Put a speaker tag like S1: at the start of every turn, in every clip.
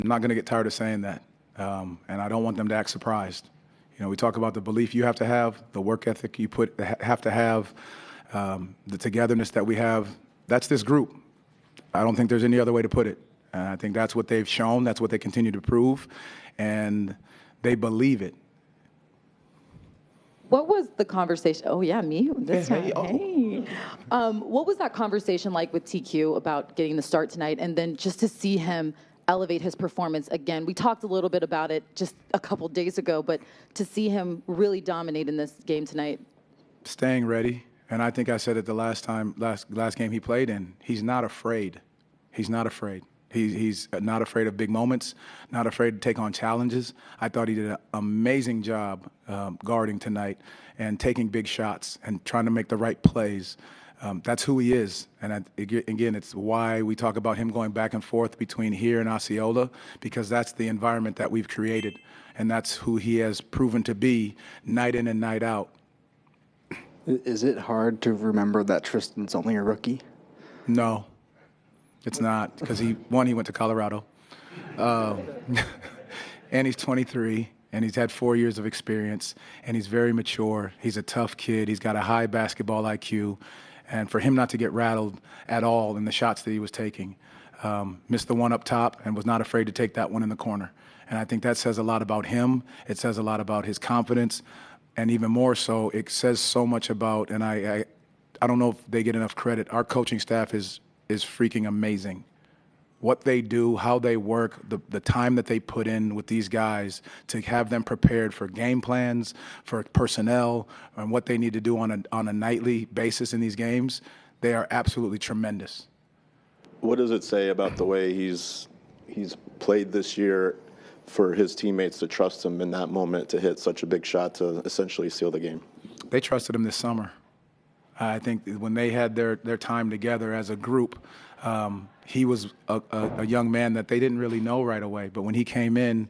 S1: I'm not going to get tired of saying that, and I don't want them to act surprised. You know, we talk about the belief you have to have, the work ethic you have to have, the togetherness that we have. That's this group. I don't think there's any other way to put it. And I think that's what they've shown. That's what they continue to prove, and they believe it.
S2: What was the conversation? Oh, yeah, me this time.
S1: Hey.
S2: Hey. What was that conversation like with TQ about getting the start tonight, and then just to see him elevate his performance again? We talked a little bit about it just a couple days ago, but to see him really dominate in this game tonight.
S1: Staying ready, and I think I said it the last game he played in, he's not afraid. He's not afraid. He's not afraid of big moments, not afraid to take on challenges. I thought he did an amazing job guarding tonight and taking big shots and trying to make the right plays. That's who he is. And again, it's why we talk about him going back and forth between here and Osceola, because that's the environment that we've created. And that's who he has proven to be night in and night out.
S3: Is it hard to remember that Tristan's only a rookie?
S1: No. It's not, because he went to Colorado, and he's 23, and he's had 4 years of experience, and he's very mature. He's a tough kid. He's got a high basketball IQ, and for him not to get rattled at all in the shots that he was taking, missed the one up top and was not afraid to take that one in the corner. And I think that says a lot about him. It says a lot about his confidence, and even more so, it says so much about, and I don't know if they get enough credit, our coaching staff is freaking amazing. What they do, how they work, the time that they put in with these guys to have them prepared for game plans, for personnel, and what they need to do on a nightly basis in these games, they are absolutely tremendous.
S4: What does it say about the way he's played this year for his teammates to trust him in that moment to hit such a big shot to essentially seal the game?
S1: They trusted him this summer. I think when they had their time together as a group, he was a young man that they didn't really know right away. But when he came in,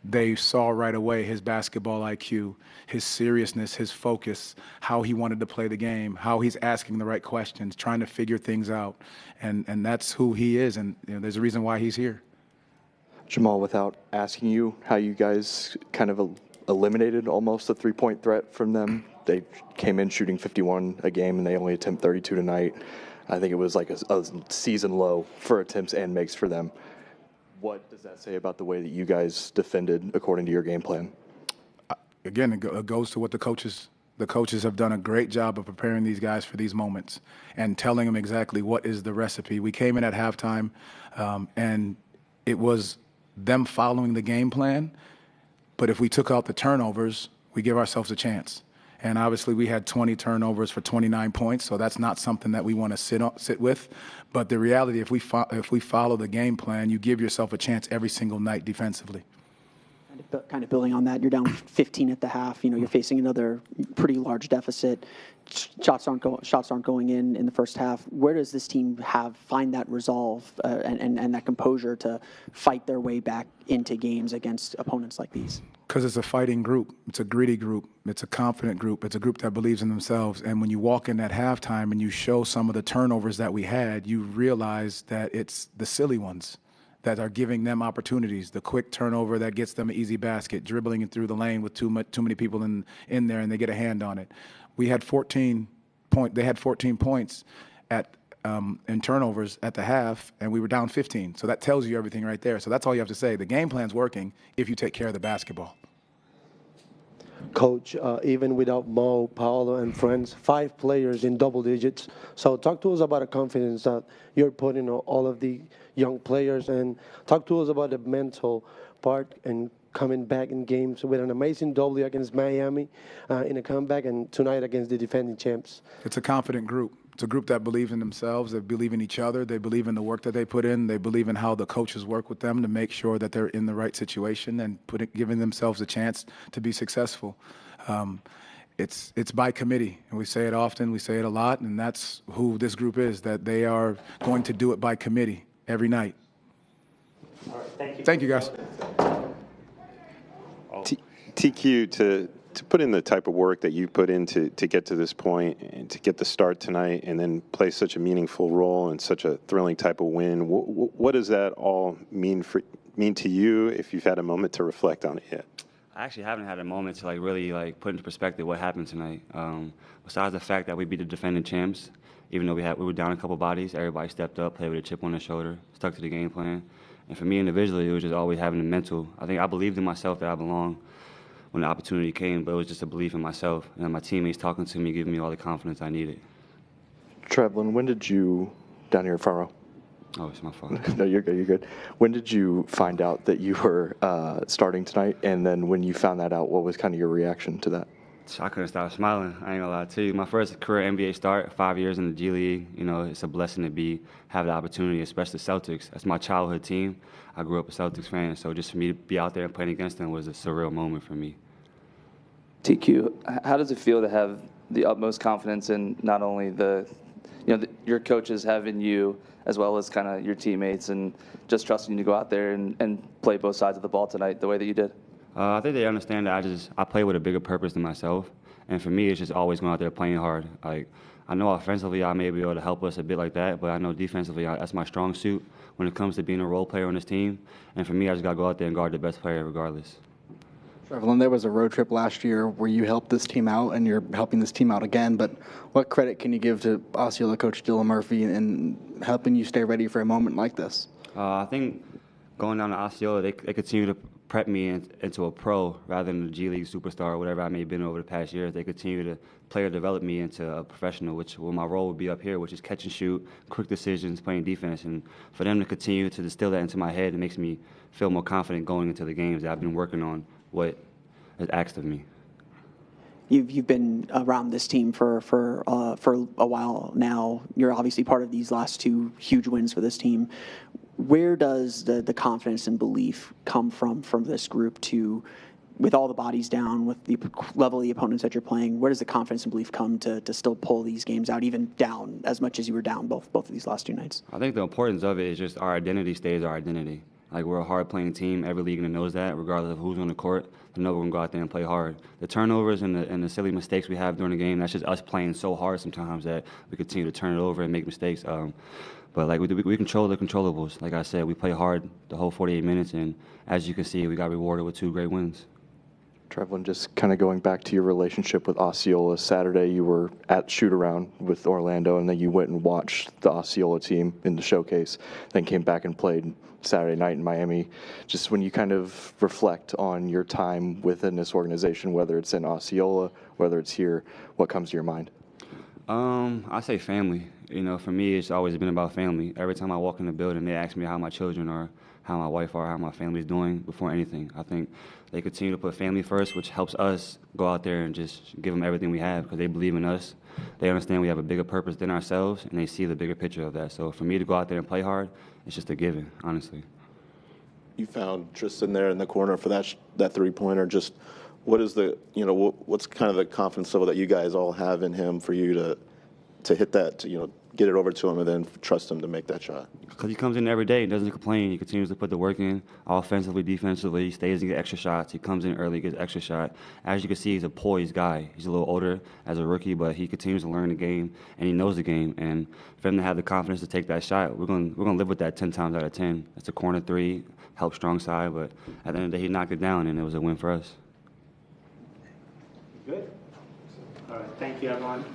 S1: they saw right away his basketball IQ, his seriousness, his focus, how he wanted to play the game, how he's asking the right questions, trying to figure things out. And that's who he is, and there's a reason why he's here.
S3: Jamahl, without asking you how you guys kind of eliminated almost a three-point threat from them. They came in shooting 51 a game, and they only attempt 32 tonight. I think it was like a season low for attempts and makes for them. What does that say about the way that you guys defended according to your game plan?
S1: Again, it goes to what the coaches have done a great job of preparing these guys for these moments and telling them exactly what is the recipe. We came in at halftime, and it was them following the game plan. But if we took out the turnovers, we give ourselves a chance. And obviously we had 20 turnovers for 29 points, so that's not something that we want to sit with. But the reality, if we follow the game plan, you give yourself a chance every single night defensively.
S5: Kind of building on that, you're down 15 at the half. You're facing another pretty large deficit. Shots aren't going in the first half. Where does this team find that resolve and that composure to fight their way back into games against opponents like these?
S1: Because it's a fighting group. It's a gritty group. It's a confident group. It's a group that believes in themselves. And when you walk in at halftime and you show some of the turnovers that we had, you realize that it's the silly ones that are giving them opportunities. The quick turnover that gets them an easy basket, dribbling it through the lane with too many people in there, and they get a hand on it. We had 14 points in turnovers at the half, and we were down 15. So that tells you everything right there. So that's all you have to say. The game plan's working if you take care of the basketball.
S6: Coach, even without Mo, Paolo, and friends, 5 players in double digits. So talk to us about the confidence that you're putting on all of the young players, and talk to us about the mental part and coming back in games with an amazing W against Miami in a comeback, and tonight against the defending champs.
S1: It's a confident group. It's a group that believes in themselves, they believe in each other, they believe in the work that they put in, they believe in how the coaches work with them to make sure that they're in the right situation and giving themselves a chance to be successful. It's by committee, and we say it often, we say it a lot, and that's who this group is, that they are going to do it by committee every night.
S7: All right, thank you.
S1: Thank you, guys.
S8: TQ, to put in the type of work that you put in to get to this point and to get the start tonight and then play such a meaningful role and such a thrilling type of win, what does that all mean mean to you, if you've had a moment to reflect on it yet?
S9: I actually haven't had a moment to really put into perspective what happened tonight. Besides the fact that we beat the defending champs, even though we were down a couple bodies, everybody stepped up, played with a chip on their shoulder, stuck to the game plan. And for me individually, it was just always having the mental. I think I believed in myself that I belonged when the opportunity came, but it was just a belief in myself and my teammates talking to me, giving me all the confidence I needed.
S3: Trevelin, when did you, down here front row?
S9: Oh, it's my fault.
S3: No, you're good. You're good. When did you find out that you were starting tonight? And then when you found that out, what was kind of your reaction to that?
S9: I couldn't stop smiling. I ain't gonna lie to you. My first career NBA start, 5 years in the G League. You know, it's a blessing to have the opportunity, especially Celtics. That's my childhood team. I grew up a Celtics fan, so just for me to be out there and playing against them was a surreal moment for me.
S10: TQ, how does it feel to have the utmost confidence in not only your coaches having you, as well as kind of your teammates, and just trusting you to go out there and play both sides of the ball tonight the way that you did?
S9: I think they understand that I play with a bigger purpose than myself, and for me, it's just always going out there playing hard. Like, I know offensively I may be able to help us a bit like that, but I know defensively that's my strong suit when it comes to being a role player on this team. And for me, I just got to go out there and guard the best player regardless.
S11: Trevelin, there was a road trip last year where you helped this team out, and you're helping this team out again. But what credit can you give to Osceola coach Dylan Murphy in helping you stay ready for a moment like this?
S9: I think going down to Osceola, they continue to prep me into a pro rather than a G League superstar or whatever I may have been over the past years. They continue to player develop me into a professional, which my role would be up here, which is catch and shoot, quick decisions, playing defense. And for them to continue to distill that into my head, it makes me feel more confident going into the games that I've been working on what is asked of me.
S5: You've been around this team for a while now. You're obviously part of these last two huge wins for this team. Where does the confidence and belief come from this group to, with all the bodies down, with the level of the opponents that you're playing, where does the confidence and belief come to still pull these games out, even down as much as you were down both of these last two nights?
S9: I think the importance of it is just our identity stays our identity. Like, we're a hard-playing team. Every league knows that, regardless of who's on the court. They know we're going to go out there and play hard. The turnovers and the silly mistakes we have during the game, that's just us playing so hard sometimes that we continue to turn it over and make mistakes. But like we control the controllables. Like I said, we play hard the whole 48 minutes, and as you can see, we got rewarded with 2 great wins.
S3: Trevelin, just kind of going back to your relationship with Osceola. Saturday, you were at shoot-around with Orlando, and then you went and watched the Osceola team in the showcase, then came back and played Saturday night in Miami. Just when you kind of reflect on your time within this organization, whether it's in Osceola, whether it's here, what comes to your mind?
S9: I say family. You know, for me, it's always been about family. Every time I walk in the building, they ask me how my children are, how my wife are, how my family's doing before anything. I think they continue to put family first, which helps us go out there and just give them everything we have because they believe in us. They understand we have a bigger purpose than ourselves, and they see the bigger picture of that. So for me to go out there and play hard, it's just a given, honestly.
S4: You found Tristan there in the corner for that three-pointer. Just what is what's kind of the confidence level that you guys all have in him for you to hit that, to, get it over to him and then trust him to make that shot?
S9: Because he comes in every day and doesn't complain. He continues to put the work in, offensively, defensively. He stays and gets extra shots. He comes in early, gets extra shot. As you can see, he's a poised guy. He's a little older as a rookie, but he continues to learn the game, and he knows the game. And for him to have the confidence to take that shot, we're gonna live with that 10 times out of 10. It's a corner 3, help strong side, but at the end of the day, he knocked it down, and it was a win for us.
S7: Good. All right. Thank you, everyone.